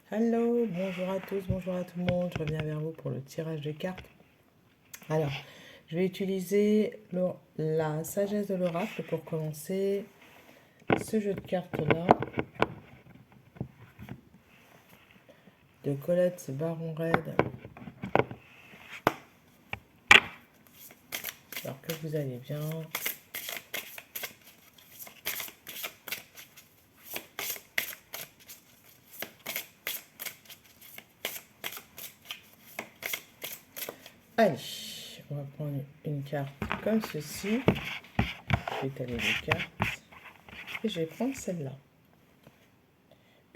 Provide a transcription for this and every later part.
Hello, bonjour à tous, bonjour à tout le monde. Je reviens vers vous pour le tirage de cartes. Alors, je vais utiliser la sagesse de l'oracle pour commencer ce jeu de cartes-là de Colette Baron Red. J'espère que vous allez bien. Allez, on va prendre une carte comme ceci. Je vais étaler les cartes et je vais prendre celle-là.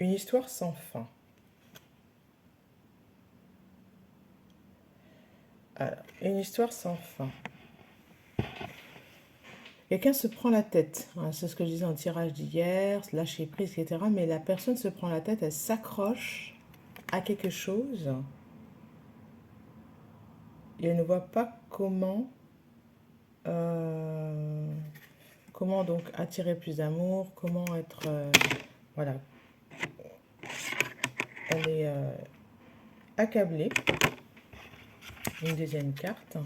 Une histoire sans fin. Alors, une histoire sans fin. Quelqu'un se prend la tête, hein, c'est ce que je disais en tirage d'hier, lâcher prise, etc. Mais la personne se prend la tête, elle s'accroche à quelque chose et elle ne voit pas comment donc attirer plus d'amour, comment être, voilà, elle est accablée. Une deuxième carte,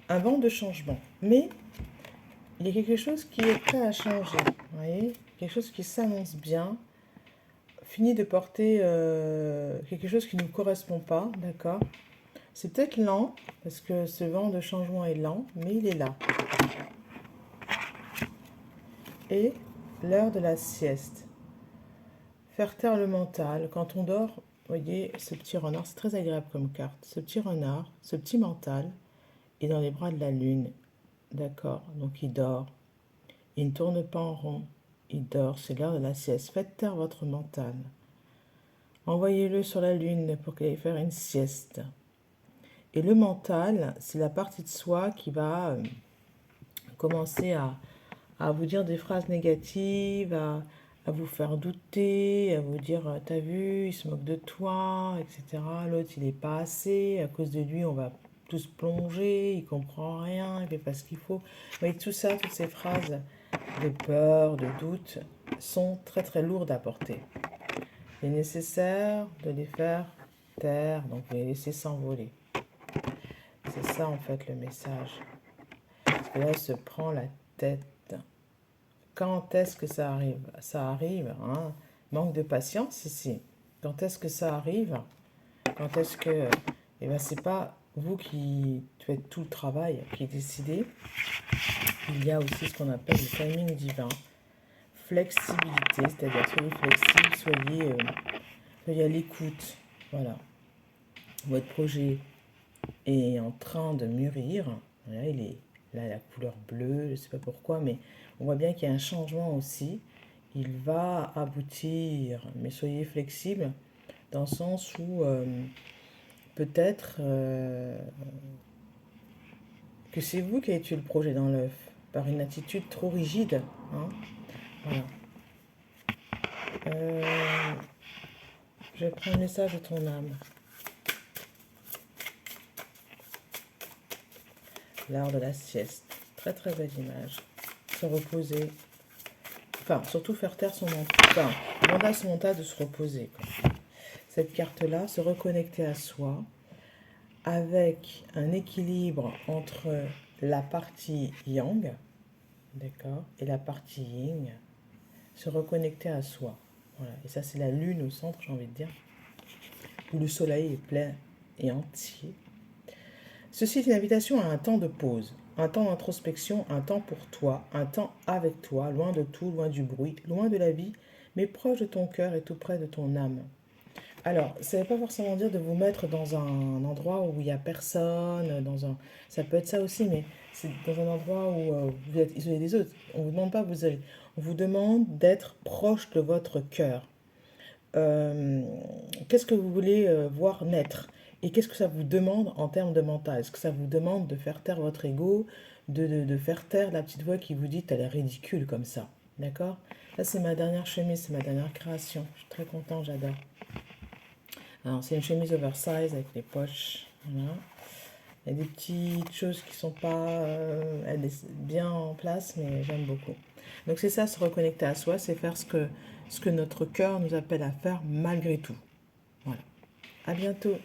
un vent de changement. Mais il y a quelque chose qui est prêt à changer, vous voyez, quelque chose qui s'annonce bien. Fini de porter quelque chose qui ne nous correspond pas, d'accord? C'est peut-être lent, parce que ce vent de changement est lent, mais il est là. Et l'heure de la sieste. Faire taire le mental. Quand on dort, vous voyez, ce petit renard, c'est très agréable comme carte. Ce petit renard, ce petit mental, est dans les bras de la lune. D'accord? Donc il dort. Il ne tourne pas en rond. Il dort. C'est l'heure de la sieste. Faites taire votre mental. Envoyez-le sur la lune pour qu'il aille faire une sieste. Et le mental, c'est la partie de soi qui va commencer à vous dire des phrases négatives, à vous faire douter, à vous dire t'as vu, il se moque de toi, etc. L'autre, il n'est pas assez, à cause de lui, on va tous plonger, il comprend rien, il fait pas ce qu'il faut. Mais tout ça, toutes ces phrases de peur, de doute, sont très très lourdes à porter. Il est nécessaire de les faire taire, donc vous les laisser s'envoler. C'est ça en fait le message. Parce que là, elle se prend la tête. Quand est-ce que ça arrive? Ça arrive, hein? Manque de patience ici. Quand est-ce que ça arrive? Quand est-ce que... Eh bien, c'est pas vous qui faites tout le travail, qui décidez. Il y a aussi ce qu'on appelle le timing divin. Flexibilité, c'est-à-dire soyez flexible, soyez à l'écoute. Voilà. Votre projet est en train de mûrir. Voilà, il est là, la couleur bleue, je ne sais pas pourquoi, mais on voit bien qu'il y a un changement aussi. Il va aboutir, mais soyez flexible dans le sens où peut-être que c'est vous qui avez tué le projet dans l'œuf par une attitude trop rigide. Hein. Voilà. Je vais prendre le message de ton âme. L'art de la sieste. Très très belle image. Se reposer. Enfin, surtout faire taire son mental. Enfin, demander à son mental de se reposer. Quoi. Cette carte-là, se reconnecter à soi avec un équilibre entre la partie yang, d'accord, et la partie yin. Se reconnecter à soi. Voilà. Et ça, c'est la lune au centre, j'ai envie de dire, où le soleil est plein et entier. Ceci est une invitation à un temps de pause, un temps d'introspection, un temps pour toi, un temps avec toi, loin de tout, loin du bruit, loin de la vie, mais proche de ton cœur et tout près de ton âme. Alors, ça ne veut pas forcément dire de vous mettre dans un endroit où il n'y a personne, ça peut être ça aussi, mais c'est dans un endroit où vous êtes isolé des autres. On ne vous demande pas vous isoler, on vous demande d'être proche de votre cœur. Qu'est-ce que vous voulez voir naître? Et qu'est-ce que ça vous demande en termes de mental? Est-ce que ça vous demande de faire taire votre ego, de faire taire la petite voix qui vous dit elle est ridicule comme ça? D'accord? Là, c'est ma dernière chemise, c'est ma dernière création. Je suis très contente, j'adore. Alors, c'est une chemise oversize avec les poches. Voilà. Il y a des petites choses qui sont pas bien en place, mais j'aime beaucoup. Donc, c'est ça, se reconnecter à soi, c'est faire ce que notre cœur nous appelle à faire malgré tout. Voilà. À bientôt.